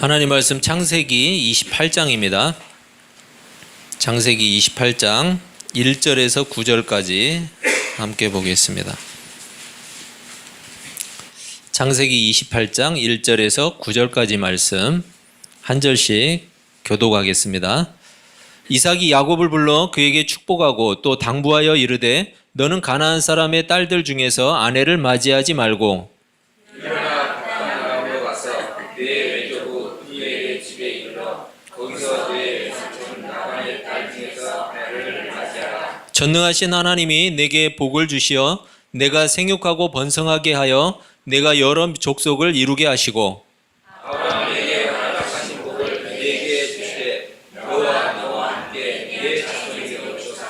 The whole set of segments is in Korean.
하나님 말씀 창세기 28장입니다. 창세기 28장 1절에서 9절까지 함께 보겠습니다. 창세기 28장 1절에서 9절까지 말씀 한 절씩 교독하겠습니다. 이삭이 야곱을 불러 그에게 축복하고 또 당부하여 이르되 너는 가나안 사람의 딸들 중에서 아내를 맞이하지 말고 전능하신 하나님이 내게 복을 주시어 내가 생육하고 번성하게 하여 내가 여러 족속을 이루게 하시고 아브라함에게 허락하신 복을 내게 주시되 너와 너와 함께 네 자손에게 주소서.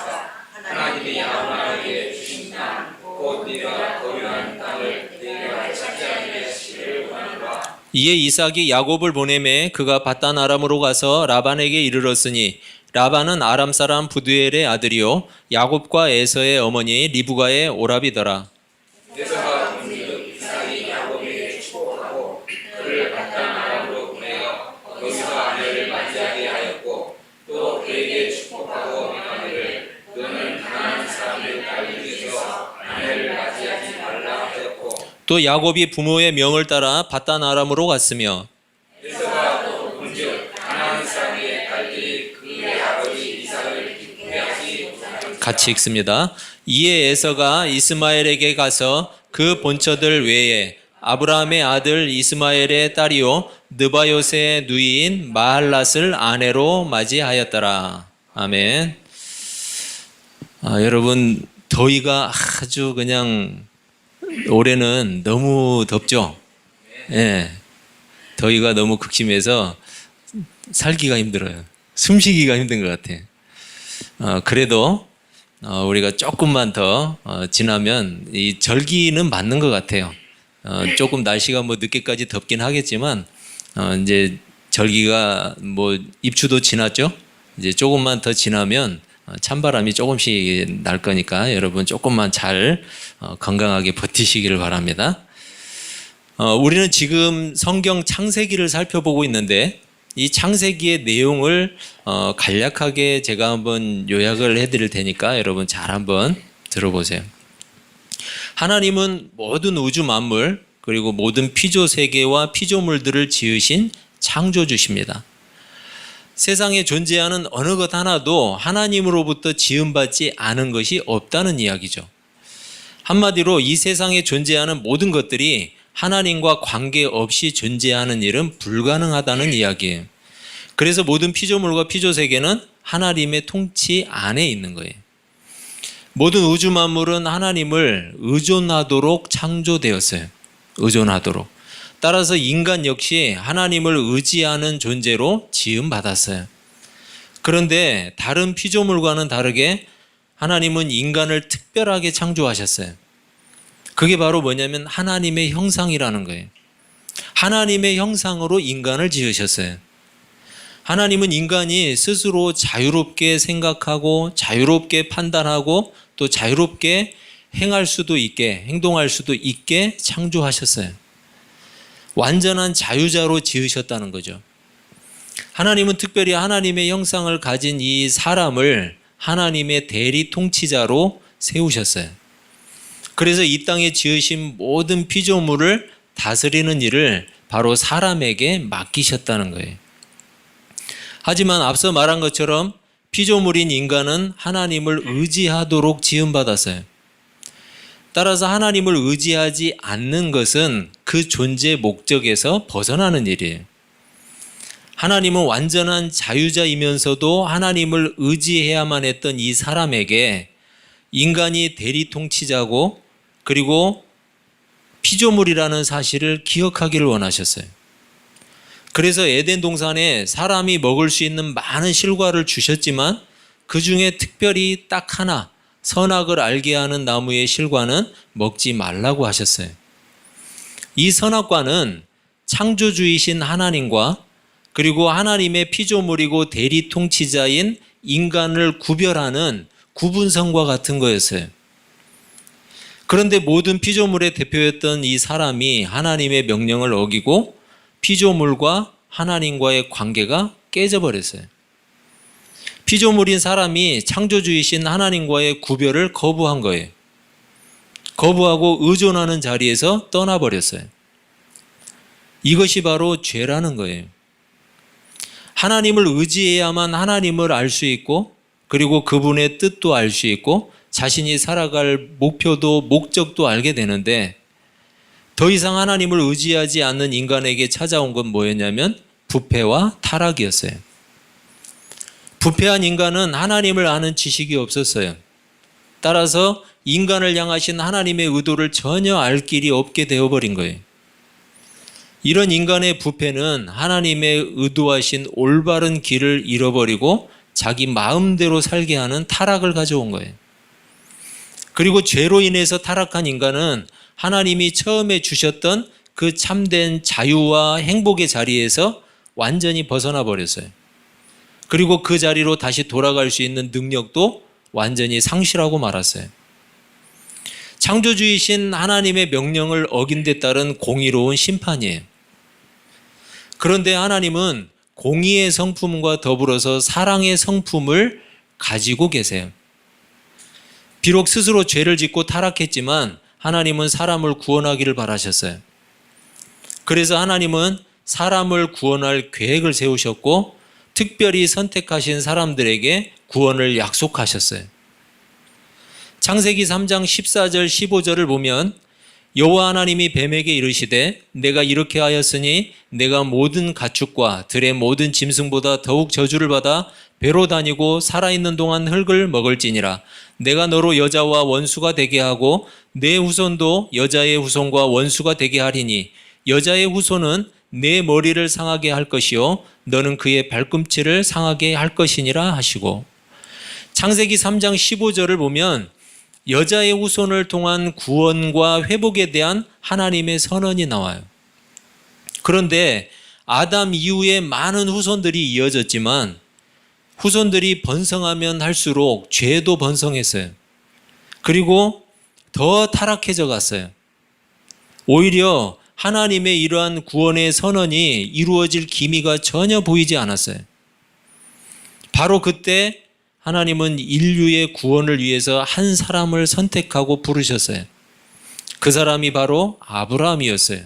하나님이 아브라함에게 주신 땅 곧 네가 거류한 땅을 내가 찾지 않게 하시기를 원하노라. 이에 이삭이 야곱을 보내매 그가 밧단 아람으로 가서 라반에게 이르렀으니 라반은 아람 사람 부두엘의 아들이요 야곱과 에서의 어머니 리브가의 오라비더라. 에서가 본즉 이삭이 야곱에게 축복하고 그를 밧단 아람으로 보내어 거기서 아내를 맞이하게 하였고 또 그에게 축복하고 아내를 너는 가나안 사람의 딸 중에서 아내를 맞이하지 말라 하였고 또 야곱이 부모의 명을 따라 밧단 아람으로 갔으며 에서가 또 본즉 가나안 사람의 딸들이 그의 아버지 이삭을 기쁘게 하지 못하였다. 같이 읽습니다. 이에 에서가 이스마엘에게 가서 그 본처들 외에 아브라함의 아들 이스마엘의 딸이요 느바요스의 누이인 마할랏을 아내로 맞이하였더라. 아멘. 여러분 더위가 아주 그냥 올해는 너무 덥죠. 예, 더위가 너무 극심해서 살기가 힘들어요. 숨쉬기가 힘든 것 같아요. 그래도 우리가 조금만 더 지나면 이 절기는 맞는 것 같아요. 조금 날씨가 뭐 늦게까지 덥긴 하겠지만 이제 절기가 뭐 입추도 지났죠. 이제 조금만 더 지나면 찬바람이 조금씩 날 거니까 여러분 조금만 잘 건강하게 버티시기를 바랍니다. 우리는 지금 성경 창세기를 살펴보고 있는데 이 창세기의 내용을 간략하게 제가 한번 요약을 해드릴 테니까 여러분 잘 한번 들어보세요. 하나님은 모든 우주 만물 그리고 모든 피조 세계와 피조물들을 지으신 창조주십니다. 세상에 존재하는 어느 것 하나도 하나님으로부터 지음받지 않은 것이 없다는 이야기죠. 한마디로 이 세상에 존재하는 모든 것들이 하나님과 관계없이 존재하는 일은 불가능하다는 이야기예요. 그래서 모든 피조물과 피조세계는 하나님의 통치 안에 있는 거예요. 모든 우주 만물은 하나님을 의존하도록 창조되었어요. 의존하도록. 따라서 인간 역시 하나님을 의지하는 존재로 지음받았어요. 그런데 다른 피조물과는 다르게 하나님은 인간을 특별하게 창조하셨어요. 그게 바로 뭐냐면 하나님의 형상이라는 거예요. 하나님의 형상으로 인간을 지으셨어요. 하나님은 인간이 스스로 자유롭게 생각하고 자유롭게 판단하고 또 자유롭게 행할 수도 있게 행동할 수도 있게 창조하셨어요. 완전한 자유자로 지으셨다는 거죠. 하나님은 특별히 하나님의 형상을 가진 이 사람을 하나님의 대리 통치자로 세우셨어요. 그래서 이 땅에 지으신 모든 피조물을 다스리는 일을 바로 사람에게 맡기셨다는 거예요. 하지만 앞서 말한 것처럼 피조물인 인간은 하나님을 의지하도록 지음받았어요. 따라서 하나님을 의지하지 않는 것은 그 존재 목적에서 벗어나는 일이에요. 하나님은 완전한 자유자이면서도 하나님을 의지해야만 했던 이 사람에게 인간이 대리 통치자고 그리고 피조물이라는 사실을 기억하기를 원하셨어요. 그래서 에덴 동산에 사람이 먹을 수 있는 많은 실과를 주셨지만 그 중에 특별히 딱 하나 선악을 알게 하는 나무의 실과는 먹지 말라고 하셨어요. 이 선악과는 창조주이신 하나님과 그리고 하나님의 피조물이고 대리 통치자인 인간을 구별하는 구분선과 같은 거였어요. 그런데 모든 피조물의 대표였던 이 사람이 하나님의 명령을 어기고 피조물과 하나님과의 관계가 깨져버렸어요. 피조물인 사람이 창조주이신 하나님과의 구별을 거부한 거예요. 거부하고 의존하는 자리에서 떠나버렸어요. 이것이 바로 죄라는 거예요. 하나님을 의지해야만 하나님을 알 수 있고, 그리고 그분의 뜻도 알 수 있고, 자신이 살아갈 목표도 목적도 알게 되는데, 더 이상 하나님을 의지하지 않는 인간에게 찾아온 건 뭐였냐면 부패와 타락이었어요. 부패한 인간은 하나님을 아는 지식이 없었어요. 따라서 인간을 향하신 하나님의 의도를 전혀 알 길이 없게 되어버린 거예요. 이런 인간의 부패는 하나님의 의도하신 올바른 길을 잃어버리고 자기 마음대로 살게 하는 타락을 가져온 거예요. 그리고 죄로 인해서 타락한 인간은 하나님이 처음에 주셨던 그 참된 자유와 행복의 자리에서 완전히 벗어나 버렸어요. 그리고 그 자리로 다시 돌아갈 수 있는 능력도 완전히 상실하고 말았어요. 창조주이신 하나님의 명령을 어긴 데 따른 공의로운 심판이에요. 그런데 하나님은 공의의 성품과 더불어서 사랑의 성품을 가지고 계세요. 비록 스스로 죄를 짓고 타락했지만 하나님은 사람을 구원하기를 바라셨어요. 그래서 하나님은 사람을 구원할 계획을 세우셨고 특별히 선택하신 사람들에게 구원을 약속하셨어요. 창세기 3장 14절 15절을 보면 여호와 하나님이 뱀에게 이르시되 내가 이렇게 하였으니 내가 모든 가축과 들의 모든 짐승보다 더욱 저주를 받아 배로 다니고 살아있는 동안 흙을 먹을지니라. 내가 너로 여자와 원수가 되게 하고 내 후손도 여자의 후손과 원수가 되게 하리니 여자의 후손은 내 머리를 상하게 할 것이요 너는 그의 발꿈치를 상하게 할 것이니라 하시고, 창세기 3장 15절을 보면 여자의 후손을 통한 구원과 회복에 대한 하나님의 선언이 나와요. 그런데 아담 이후에 많은 후손들이 이어졌지만 후손들이 번성하면 할수록 죄도 번성했어요. 그리고 더 타락해져 갔어요. 오히려 하나님의 이러한 구원의 선언이 이루어질 기미가 전혀 보이지 않았어요. 바로 그때 하나님은 인류의 구원을 위해서 한 사람을 선택하고 부르셨어요. 그 사람이 바로 아브라함이었어요.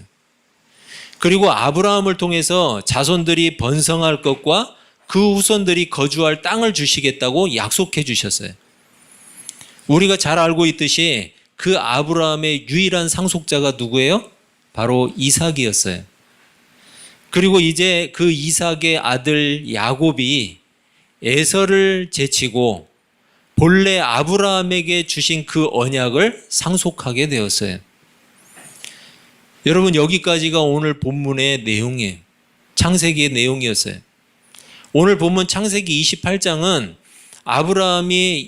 그리고 아브라함을 통해서 자손들이 번성할 것과 그 후손들이 거주할 땅을 주시겠다고 약속해 주셨어요. 우리가 잘 알고 있듯이 그 아브라함의 유일한 상속자가 누구예요? 바로 이삭이었어요. 그리고 이제 그 이삭의 아들 야곱이 에서를 제치고 본래 아브라함에게 주신 그 언약을 상속하게 되었어요. 여러분, 여기까지가 오늘 본문의 내용이에요. 창세기의 내용이었어요. 오늘 본문 창세기 28장은 아브라함과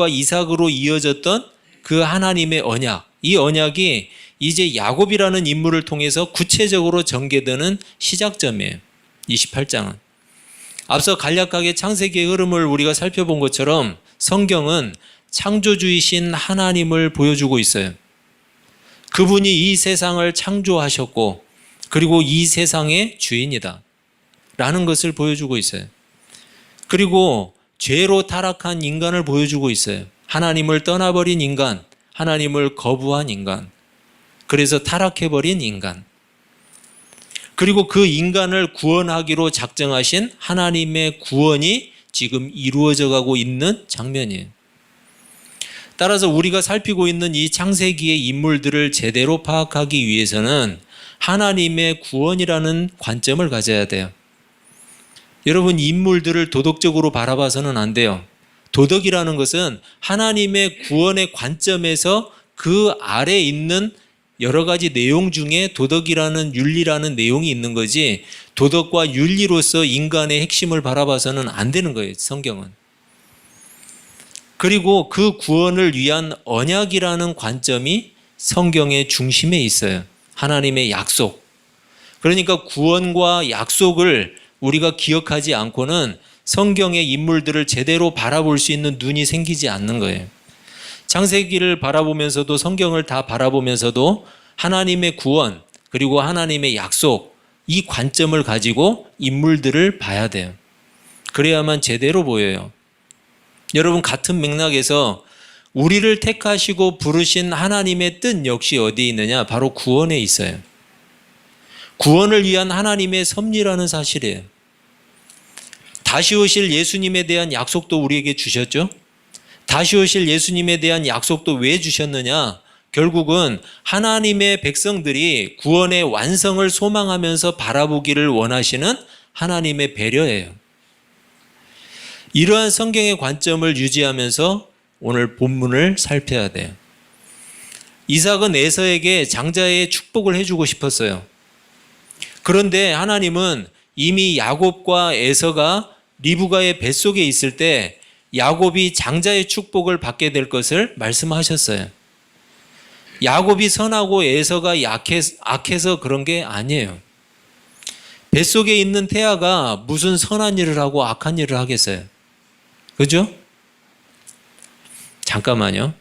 이삭으로 이어졌던 그 하나님의 언약, 이 언약이 이제 야곱이라는 인물을 통해서 구체적으로 전개되는 시작점이에요. 28장은. 앞서 간략하게 창세기의 흐름을 우리가 살펴본 것처럼 성경은 창조주이신 하나님을 보여주고 있어요. 그분이 이 세상을 창조하셨고 그리고 이 세상의 주인이다 라는 것을 보여주고 있어요. 그리고 죄로 타락한 인간을 보여주고 있어요. 하나님을 떠나버린 인간, 하나님을 거부한 인간, 그래서 타락해버린 인간, 그리고 그 인간을 구원하기로 작정하신 하나님의 구원이 지금 이루어져 가고 있는 장면이에요. 따라서 우리가 살피고 있는 이 창세기의 인물들을 제대로 파악하기 위해서는 하나님의 구원이라는 관점을 가져야 돼요. 여러분, 인물들을 도덕적으로 바라봐서는 안 돼요. 도덕이라는 것은 하나님의 구원의 관점에서 그 아래에 있는 여러 가지 내용 중에 도덕이라는 윤리라는 내용이 있는 거지, 도덕과 윤리로서 인간의 핵심을 바라봐서는 안 되는 거예요, 성경은. 그리고 그 구원을 위한 언약이라는 관점이 성경의 중심에 있어요. 하나님의 약속. 그러니까 구원과 약속을 우리가 기억하지 않고는 성경의 인물들을 제대로 바라볼 수 있는 눈이 생기지 않는 거예요. 창세기를 바라보면서도, 성경을 다 바라보면서도 하나님의 구원 그리고 하나님의 약속, 이 관점을 가지고 인물들을 봐야 돼요. 그래야만 제대로 보여요. 여러분, 같은 맥락에서 우리를 택하시고 부르신 하나님의 뜻 역시 어디에 있느냐? 바로 구원에 있어요. 구원을 위한 하나님의 섭리라는 사실이에요. 다시 오실 예수님에 대한 약속도 우리에게 주셨죠? 다시 오실 예수님에 대한 약속도 왜 주셨느냐? 결국은 하나님의 백성들이 구원의 완성을 소망하면서 바라보기를 원하시는 하나님의 배려예요. 이러한 성경의 관점을 유지하면서 오늘 본문을 살펴야 돼요. 이삭은 에서에게 장자의 축복을 해주고 싶었어요. 그런데 하나님은 이미 야곱과 에서가 리브가의 뱃속에 있을 때 야곱이 장자의 축복을 받게 될 것을 말씀하셨어요. 야곱이 선하고 에서가 악해서 그런 게 아니에요. 뱃속에 있는 태아가 무슨 선한 일을 하고 악한 일을 하겠어요? 그죠? 잠깐만요.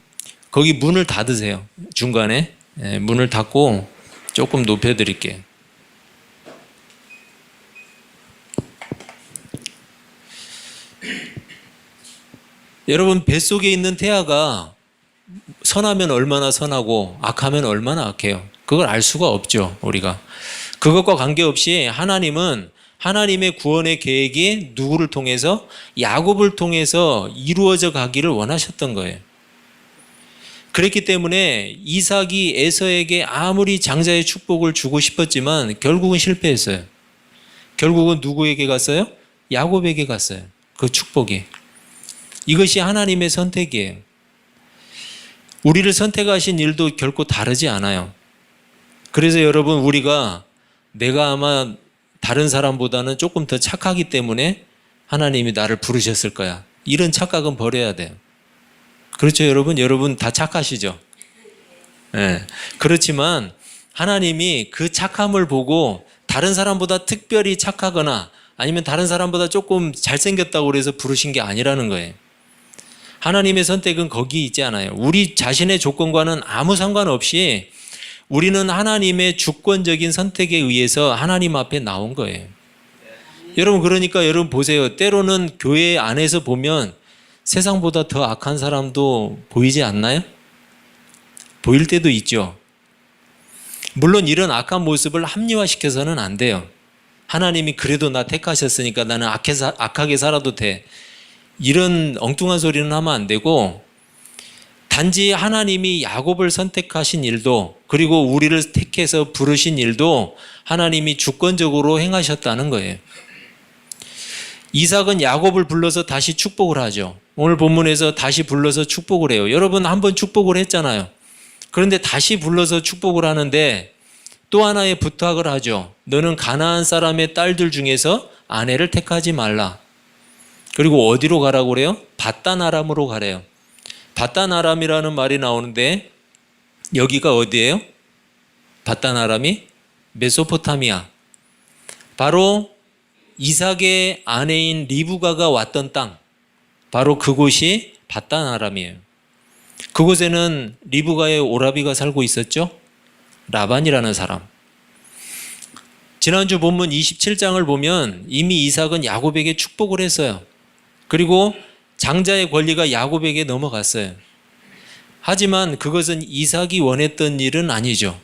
거기 문을 닫으세요. 중간에. 문을 닫고 조금 높여드릴게요. 여러분, 뱃속에 있는 태아가 선하면 얼마나 선하고 악하면 얼마나 악해요. 그걸 알 수가 없죠, 우리가. 그것과 관계없이 하나님은 하나님의 구원의 계획이 누구를 통해서? 야곱을 통해서 이루어져 가기를 원하셨던 거예요. 그랬기 때문에 이삭이 에서에게 아무리 장자의 축복을 주고 싶었지만 결국은 실패했어요. 결국은 누구에게 갔어요? 야곱에게 갔어요. 그 축복이. 이것이 하나님의 선택이에요. 우리를 선택하신 일도 결코 다르지 않아요. 그래서 여러분, 우리가 내가 아마 다른 사람보다는 조금 더 착하기 때문에 하나님이 나를 부르셨을 거야. 이런 착각은 버려야 돼요. 그렇죠, 여러분? 여러분 다 착하시죠? 네. 그렇지만 하나님이 그 착함을 보고 다른 사람보다 특별히 착하거나 아니면 다른 사람보다 조금 잘생겼다고 그래서 부르신 게 아니라는 거예요. 하나님의 선택은 거기 있지 않아요. 우리 자신의 조건과는 아무 상관없이 우리는 하나님의 주권적인 선택에 의해서 하나님 앞에 나온 거예요. 여러분, 그러니까 여러분 보세요. 때로는 교회 안에서 보면 세상보다 더 악한 사람도 보이지 않나요? 보일 때도 있죠. 물론 이런 악한 모습을 합리화시켜서는 안 돼요. 하나님이 그래도 나 택하셨으니까 나는 악하게 살아도 돼. 이런 엉뚱한 소리는 하면 안 되고, 단지 하나님이 야곱을 선택하신 일도 그리고 우리를 택해서 부르신 일도 하나님이 주권적으로 행하셨다는 거예요. 이삭은 야곱을 불러서 다시 축복을 하죠. 오늘 본문에서 다시 불러서 축복을 해요. 여러분, 한번 축복을 했잖아요. 그런데 다시 불러서 축복을 하는데 또 하나의 부탁을 하죠. 너는 가나안 사람의 딸들 중에서 아내를 택하지 말라. 그리고 어디로 가라고 그래요? 바단 아람으로 가래요. 바단 아람이라는 말이 나오는데 여기가 어디예요? 바단 아람이 메소포타미아. 바로 이삭의 아내인 리브가가 왔던 땅, 바로 그곳이 바단 아람이에요. 그곳에는 리브가의 오라비가 살고 있었죠? 라반이라는 사람. 지난주 본문 27장을 보면 이미 이삭은 야곱에게 축복을 했어요. 그리고 장자의 권리가 야곱에게 넘어갔어요. 하지만 그것은 이삭이 원했던 일은 아니죠.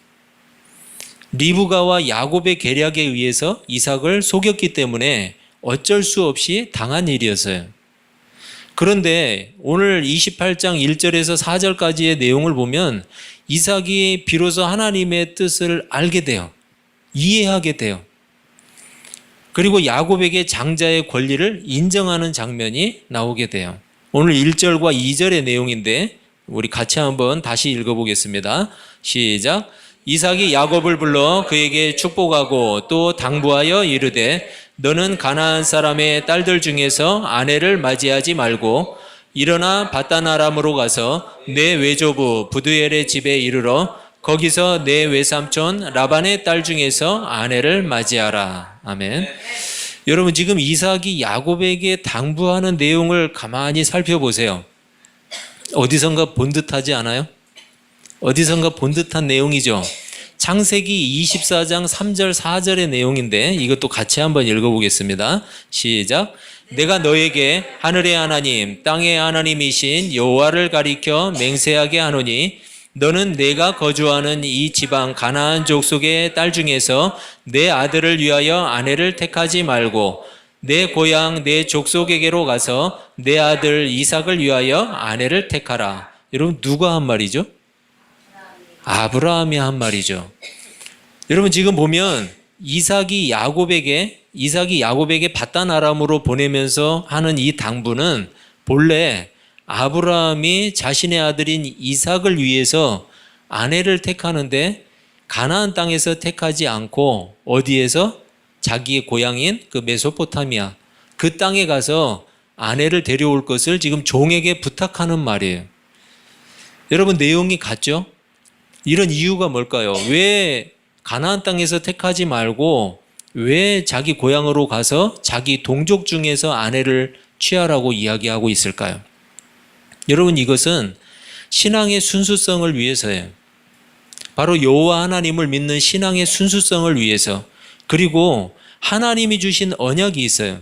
리브가와 야곱의 계략에 의해서 이삭을 속였기 때문에 어쩔 수 없이 당한 일이었어요. 그런데 오늘 28장 1절에서 4절까지의 내용을 보면 이삭이 비로소 하나님의 뜻을 알게 돼요. 이해하게 돼요. 그리고 야곱에게 장자의 권리를 인정하는 장면이 나오게 돼요. 오늘 1절과 2절의 내용인데 우리 같이 한번 다시 읽어보겠습니다. 시작. 이삭이 야곱을 불러 그에게 축복하고 또 당부하여 이르되 너는 가나안 사람의 딸들 중에서 아내를 맞이하지 말고 일어나 바단 아람으로 가서 내 외조부 부두엘의 집에 이르러 거기서 내 외삼촌 라반의 딸 중에서 아내를 맞이하라. 아멘. 여러분, 지금 이삭이 야곱에게 당부하는 내용을 가만히 살펴보세요. 어디선가 본 듯하지 않아요? 어디선가 본 듯한 내용이죠. 창세기 24장 3절 4절의 내용인데 이것도 같이 한번 읽어보겠습니다. 시작. 내가 너에게 하늘의 하나님 땅의 하나님이신 여호와를 가리켜 맹세하게 하노니 너는 내가 거주하는 이 지방 가나안 족속의 딸 중에서 내 아들을 위하여 아내를 택하지 말고 내 고향 내 족속에게로 가서 내 아들 이삭을 위하여 아내를 택하라. 여러분 누가 한 말이죠? 아브라함이 한 말이죠. 여러분 지금 보면 이삭이 야곱에게 바단 아람으로 보내면서 하는 이 당부는 본래 아브라함이 자신의 아들인 이삭을 위해서 아내를 택하는데 가나안 땅에서 택하지 않고 어디에서? 자기의 고향인 그 메소포타미아 그 땅에 가서 아내를 데려올 것을 지금 종에게 부탁하는 말이에요. 여러분 내용이 같죠? 이런 이유가 뭘까요? 왜 가나안 땅에서 택하지 말고 왜 자기 고향으로 가서 자기 동족 중에서 아내를 취하라고 이야기하고 있을까요? 여러분 이것은 신앙의 순수성을 위해서예요. 바로 여호와 하나님을 믿는 신앙의 순수성을 위해서 그리고 하나님이 주신 언약이 있어요.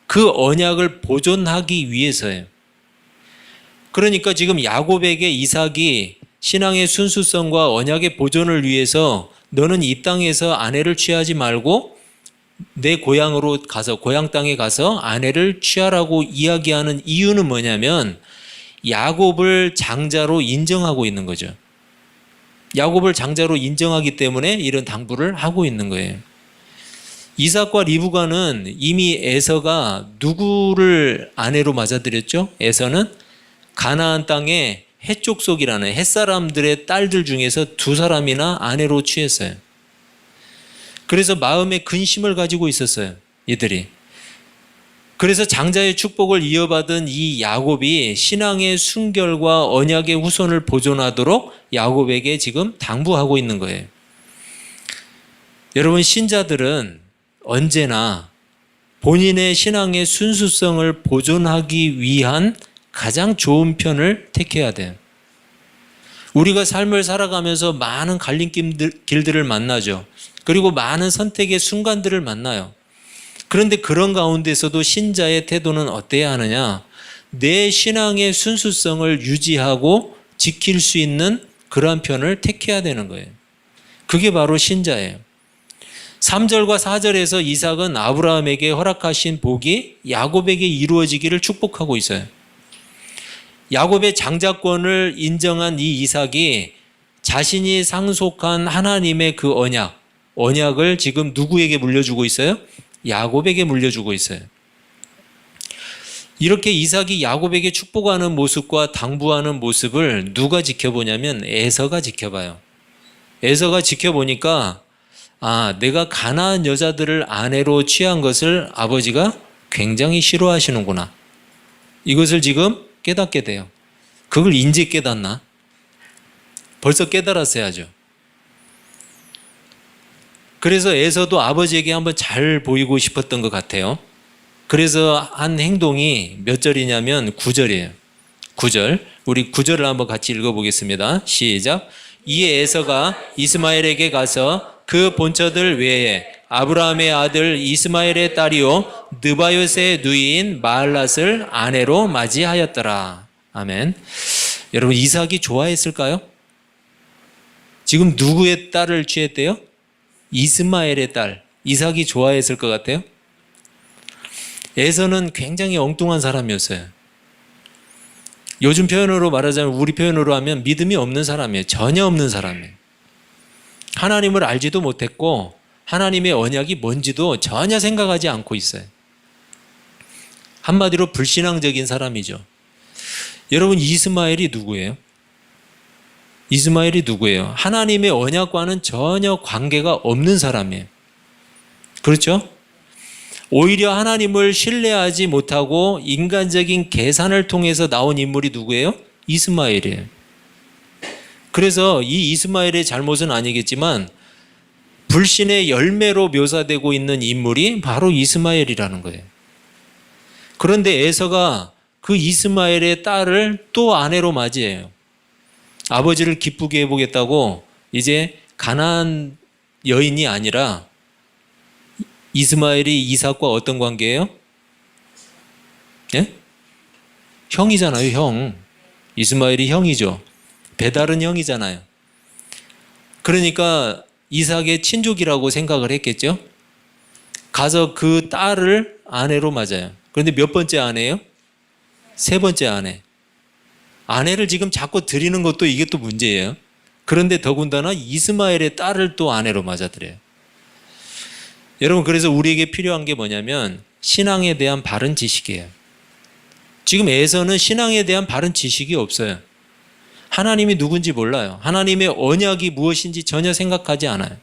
그 언약을 보존하기 위해서예요. 그러니까 지금 야곱에게 이삭이 신앙의 순수성과 언약의 보존을 위해서 너는 이 땅에서 아내를 취하지 말고 내 고향으로 가서 고향 땅에 가서 아내를 취하라고 이야기하는 이유는 뭐냐면 야곱을 장자로 인정하고 있는 거죠. 야곱을 장자로 인정하기 때문에 이런 당부를 하고 있는 거예요. 이삭과 리브가는 이미 에서가 누구를 아내로 맞아들였죠? 에서는 가나안 땅의 헷족속이라는 헷사람들의 딸들 중에서 두 사람이나 아내로 취했어요. 그래서 마음에 근심을 가지고 있었어요. 이들이. 그래서 장자의 축복을 이어받은 이 야곱이 신앙의 순결과 언약의 후손을 보존하도록 야곱에게 지금 당부하고 있는 거예요. 여러분 신자들은 언제나 본인의 신앙의 순수성을 보존하기 위한 가장 좋은 편을 택해야 돼요. 우리가 삶을 살아가면서 많은 갈림길들을 만나죠. 그리고 많은 선택의 순간들을 만나요. 그런데 그런 가운데서도 신자의 태도는 어때야 하느냐? 내 신앙의 순수성을 유지하고 지킬 수 있는 그러한 편을 택해야 되는 거예요. 그게 바로 신자예요. 3절과 4절에서 이삭은 아브라함에게 허락하신 복이 야곱에게 이루어지기를 축복하고 있어요. 야곱의 장자권을 인정한 이 이삭이 자신이 상속한 하나님의 그 언약을 지금 누구에게 물려주고 있어요? 야곱에게 물려주고 있어요. 이렇게 이삭이 야곱에게 축복하는 모습과 당부하는 모습을 누가 지켜보냐면 에서가 지켜봐요. 에서가 지켜보니까 내가 가나안 여자들을 아내로 취한 것을 아버지가 굉장히 싫어하시는구나. 이것을 지금 깨닫게 돼요. 그걸 인제 깨닫나? 벌써 깨달았어야죠. 그래서 에서도 아버지에게 한번 잘 보이고 싶었던 것 같아요. 그래서 한 행동이 몇 절이냐면 9절이에요. 9절. 우리 9절을 한번 같이 읽어보겠습니다. 시작. 이에 에서가 이스마엘에게 가서 그 본처들 외에 아브라함의 아들 이스마엘의 딸이요 느바요스의 누이인 마할랏을 아내로 맞이하였더라. 아멘. 여러분 이삭이 좋아했을까요? 지금 누구의 딸을 취했대요? 이스마엘의 딸. 이삭이 좋아했을 것 같아요? 에서는 굉장히 엉뚱한 사람이었어요. 요즘 표현으로 말하자면 우리 표현으로 하면 믿음이 없는 사람이에요. 전혀 없는 사람이에요. 하나님을 알지도 못했고 하나님의 언약이 뭔지도 전혀 생각하지 않고 있어요. 한마디로 불신앙적인 사람이죠. 여러분 이스마엘이 누구예요? 이스마엘이 누구예요? 하나님의 언약과는 전혀 관계가 없는 사람이에요. 그렇죠? 오히려 하나님을 신뢰하지 못하고 인간적인 계산을 통해서 나온 인물이 누구예요? 이스마엘이에요. 그래서 이 이스마엘의 잘못은 아니겠지만 불신의 열매로 묘사되고 있는 인물이 바로 이스마엘이라는 거예요. 그런데 에서가 그 이스마엘의 딸을 또 아내로 맞이해요. 아버지를 기쁘게 해보겠다고 이제 가나안 여인이 아니라 이스마엘이 이삭과 어떤 관계예요? 예? 형이잖아요, 형. 이스마엘이 형이죠. 베달은 형이잖아요. 그러니까 이삭의 친족이라고 생각을 했겠죠. 가서 그 딸을 아내로 맞아요. 그런데 몇 번째 아내예요? 세 번째 아내. 아내를 지금 자꾸 드리는 것도 이게 또 문제예요. 그런데 더군다나 이스마엘의 딸을 또 아내로 맞아들여요. 여러분, 그래서 우리에게 필요한 게 뭐냐면 신앙에 대한 바른 지식이에요. 지금 에서는 신앙에 대한 바른 지식이 없어요. 하나님이 누군지 몰라요. 하나님의 언약이 무엇인지 전혀 생각하지 않아요.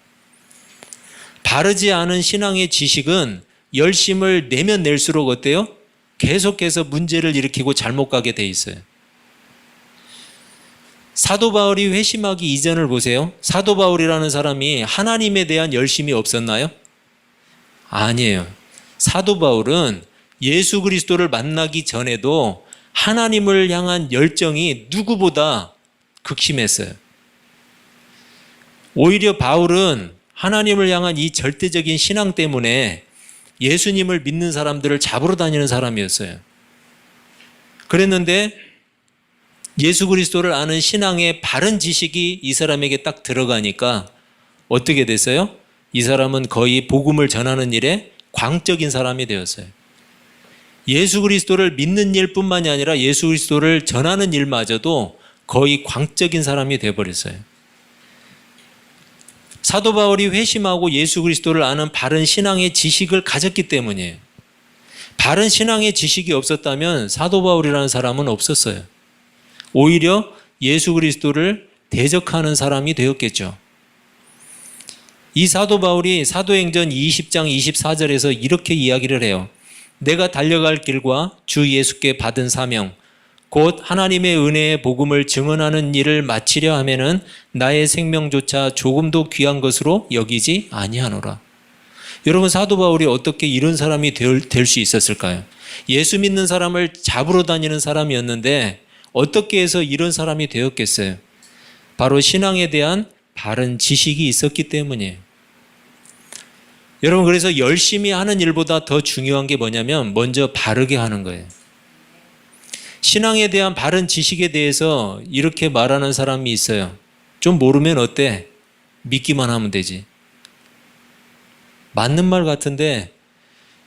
바르지 않은 신앙의 지식은 열심을 내면 낼수록 어때요? 계속해서 문제를 일으키고 잘못 가게 돼 있어요. 사도 바울이 회심하기 이전을 보세요. 사도 바울이라는 사람이 하나님에 대한 열심이 없었나요? 아니에요. 사도 바울은 예수 그리스도를 만나기 전에도 하나님을 향한 열정이 누구보다 극심했어요. 오히려 바울은 하나님을 향한 이 절대적인 신앙 때문에 예수님을 믿는 사람들을 잡으러 다니는 사람이었어요. 그랬는데 예수 그리스도를 아는 신앙의 바른 지식이 이 사람에게 딱 들어가니까 어떻게 됐어요? 이 사람은 거의 복음을 전하는 일에 광적인 사람이 되었어요. 예수 그리스도를 믿는 일뿐만이 아니라 예수 그리스도를 전하는 일마저도 거의 광적인 사람이 되어버렸어요. 사도 바울이 회심하고 예수 그리스도를 아는 바른 신앙의 지식을 가졌기 때문이에요. 바른 신앙의 지식이 없었다면 사도 바울이라는 사람은 없었어요. 오히려 예수 그리스도를 대적하는 사람이 되었겠죠. 이 사도 바울이 사도행전 20장 24절에서 이렇게 이야기를 해요. 내가 달려갈 길과 주 예수께 받은 사명 곧 하나님의 은혜의 복음을 증언하는 일을 마치려 하면은 나의 생명조차 조금도 귀한 것으로 여기지 아니하노라. 여러분, 사도 바울이 어떻게 이런 사람이 될 수 있었을까요? 예수 믿는 사람을 잡으러 다니는 사람이었는데 어떻게 해서 이런 사람이 되었겠어요? 바로 신앙에 대한 바른 지식이 있었기 때문이에요. 여러분, 그래서 열심히 하는 일보다 더 중요한 게 뭐냐면 먼저 바르게 하는 거예요. 신앙에 대한 바른 지식에 대해서 이렇게 말하는 사람이 있어요. 좀 모르면 어때? 믿기만 하면 되지. 맞는 말 같은데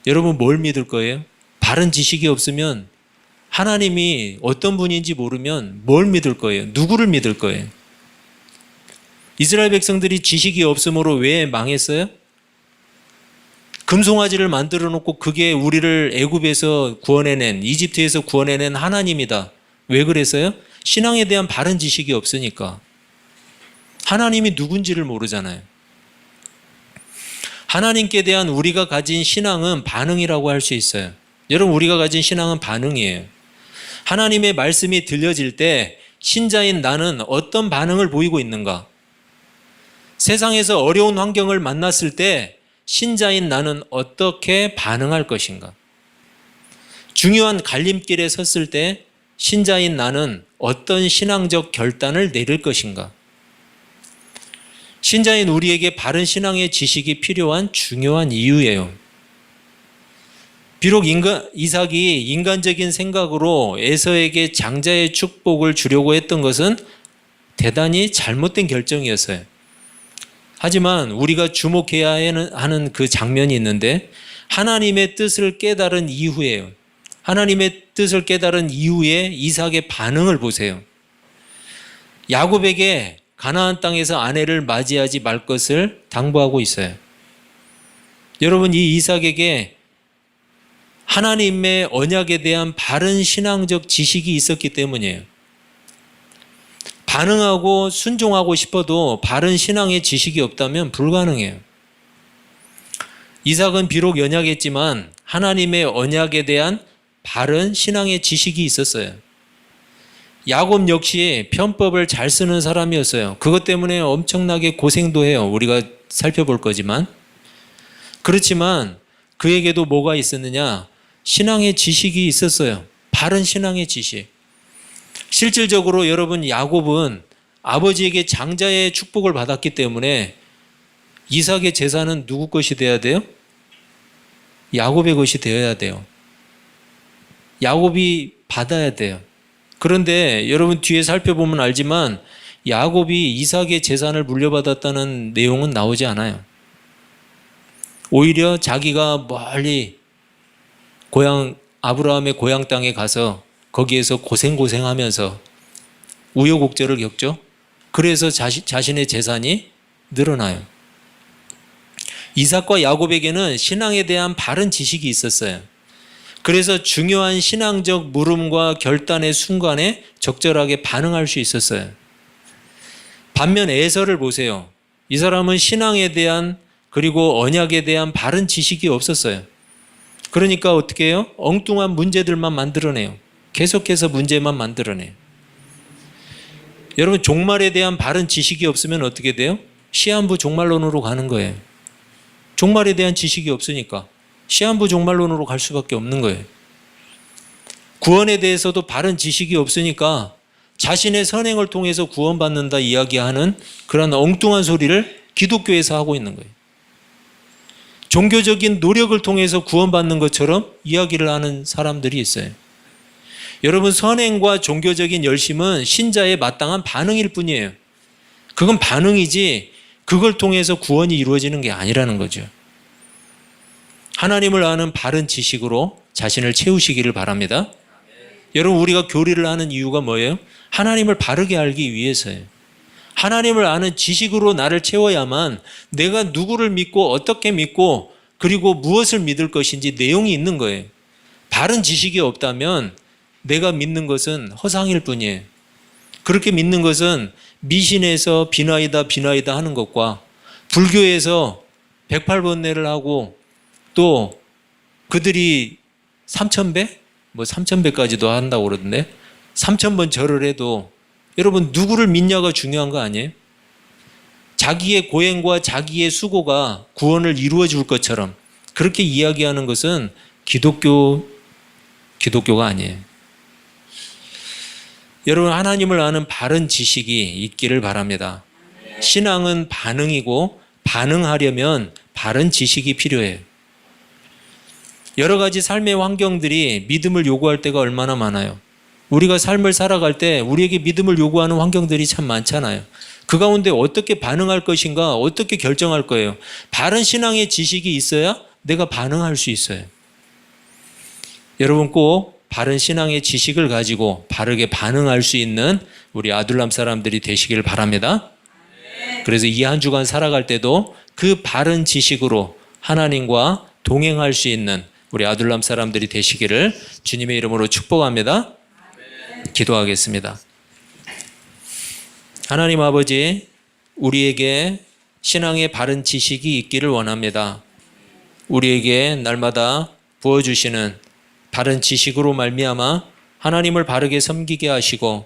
여러분 뭘 믿을 거예요? 바른 지식이 없으면 하나님이 어떤 분인지 모르면 뭘 믿을 거예요? 누구를 믿을 거예요? 이스라엘 백성들이 지식이 없으므로 왜 망했어요? 금송아지를 만들어 놓고 그게 우리를 애굽에서 구원해낸, 이집트에서 구원해낸 하나님이다. 왜 그랬어요? 신앙에 대한 바른 지식이 없으니까. 하나님이 누군지를 모르잖아요. 하나님께 대한 우리가 가진 신앙은 반응이라고 할 수 있어요. 여러분, 우리가 가진 신앙은 반응이에요. 하나님의 말씀이 들려질 때 신자인 나는 어떤 반응을 보이고 있는가? 세상에서 어려운 환경을 만났을 때 신자인 나는 어떻게 반응할 것인가? 중요한 갈림길에 섰을 때 신자인 나는 어떤 신앙적 결단을 내릴 것인가? 신자인 우리에게 바른 신앙의 지식이 필요한 중요한 이유예요. 비록 이삭이 인간적인 생각으로 에서에게 장자의 축복을 주려고 했던 것은 대단히 잘못된 결정이었어요. 하지만 우리가 주목해야 하는 그 장면이 있는데 하나님의 뜻을 깨달은 이후에요. 하나님의 뜻을 깨달은 이후에 이삭의 반응을 보세요. 야곱에게 가나안 땅에서 아내를 맞이하지 말 것을 당부하고 있어요. 여러분, 이 이삭에게 하나님의 언약에 대한 바른 신앙적 지식이 있었기 때문이에요. 반응하고 순종하고 싶어도 바른 신앙의 지식이 없다면 불가능해요. 이삭은 비록 연약했지만 하나님의 언약에 대한 바른 신앙의 지식이 있었어요. 야곱 역시 편법을 잘 쓰는 사람이었어요. 그것 때문에 엄청나게 고생도 해요. 우리가 살펴볼 거지만. 그렇지만 그에게도 뭐가 있었느냐? 신앙의 지식이 있었어요. 바른 신앙의 지식. 실질적으로 여러분, 야곱은 아버지에게 장자의 축복을 받았기 때문에 이삭의 재산은 누구 것이 돼야 돼요? 야곱의 것이 되어야 돼요. 야곱이 받아야 돼요. 그런데 여러분 뒤에 살펴보면 알지만 야곱이 이삭의 재산을 물려받았다는 내용은 나오지 않아요. 오히려 자기가 멀리 아브라함의 고향 땅에 가서 거기에서 고생하면서 우여곡절을 겪죠. 그래서 자신의 재산이 늘어나요. 이삭과 야곱에게는 신앙에 대한 바른 지식이 있었어요. 그래서 중요한 신앙적 물음과 결단의 순간에 적절하게 반응할 수 있었어요. 반면 에서를 보세요. 이 사람은 신앙에 대한 그리고 언약에 대한 바른 지식이 없었어요. 그러니까 어떻게 해요? 엉뚱한 문제들만 만들어내요. 계속해서 문제만 만들어내요. 여러분 종말에 대한 바른 지식이 없으면 어떻게 돼요? 시한부 종말론으로 가는 거예요. 종말에 대한 지식이 없으니까 시한부 종말론으로 갈 수밖에 없는 거예요. 구원에 대해서도 바른 지식이 없으니까 자신의 선행을 통해서 구원받는다 이야기하는 그런 엉뚱한 소리를 기독교에서 하고 있는 거예요. 종교적인 노력을 통해서 구원받는 것처럼 이야기를 하는 사람들이 있어요. 여러분 선행과 종교적인 열심은 신자의 마땅한 반응일 뿐이에요. 그건 반응이지 그걸 통해서 구원이 이루어지는 게 아니라는 거죠. 하나님을 아는 바른 지식으로 자신을 채우시기를 바랍니다. 여러분 우리가 교리를 하는 이유가 뭐예요? 하나님을 바르게 알기 위해서예요. 하나님을 아는 지식으로 나를 채워야만 내가 누구를 믿고 어떻게 믿고 그리고 무엇을 믿을 것인지 내용이 있는 거예요. 바른 지식이 없다면 내가 믿는 것은 허상일 뿐이에요. 그렇게 믿는 것은 미신에서 비나이다 하는 것과 불교에서 108번뇌를 하고 또 그들이 3000배? 3000배까지도 한다고 그러던데 3000번 절을 해도 여러분 누구를 믿냐가 중요한 거 아니에요? 자기의 고행과 자기의 수고가 구원을 이루어 줄 것처럼 그렇게 이야기하는 것은 기독교가 아니에요. 여러분 하나님을 아는 바른 지식이 있기를 바랍니다. 신앙은 반응이고 반응하려면 바른 지식이 필요해요. 여러 가지 삶의 환경들이 믿음을 요구할 때가 얼마나 많아요. 우리가 삶을 살아갈 때 우리에게 믿음을 요구하는 환경들이 참 많잖아요. 그 가운데 어떻게 반응할 것인가, 어떻게 결정할 거예요. 바른 신앙의 지식이 있어야 내가 반응할 수 있어요. 여러분 꼭 바른 신앙의 지식을 가지고 바르게 반응할 수 있는 우리 아둘람 사람들이 되시길 바랍니다. 그래서 이 한 주간 살아갈 때도 그 바른 지식으로 하나님과 동행할 수 있는 우리 아둘람 사람들이 되시기를 주님의 이름으로 축복합니다. 기도하겠습니다. 하나님 아버지, 우리에게 신앙의 바른 지식이 있기를 원합니다. 우리에게 날마다 부어주시는 바른 지식으로 말미암아 하나님을 바르게 섬기게 하시고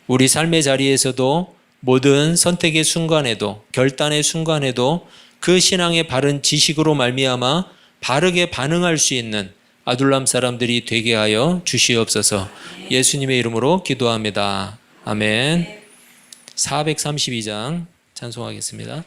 우리 삶의 자리에서도 모든 선택의 순간에도 결단의 순간에도 그 신앙의 바른 지식으로 말미암아 바르게 반응할 수 있는 아둘람 사람들이 되게 하여 주시옵소서. 예수님의 이름으로 기도합니다. 아멘. 432장 찬송하겠습니다.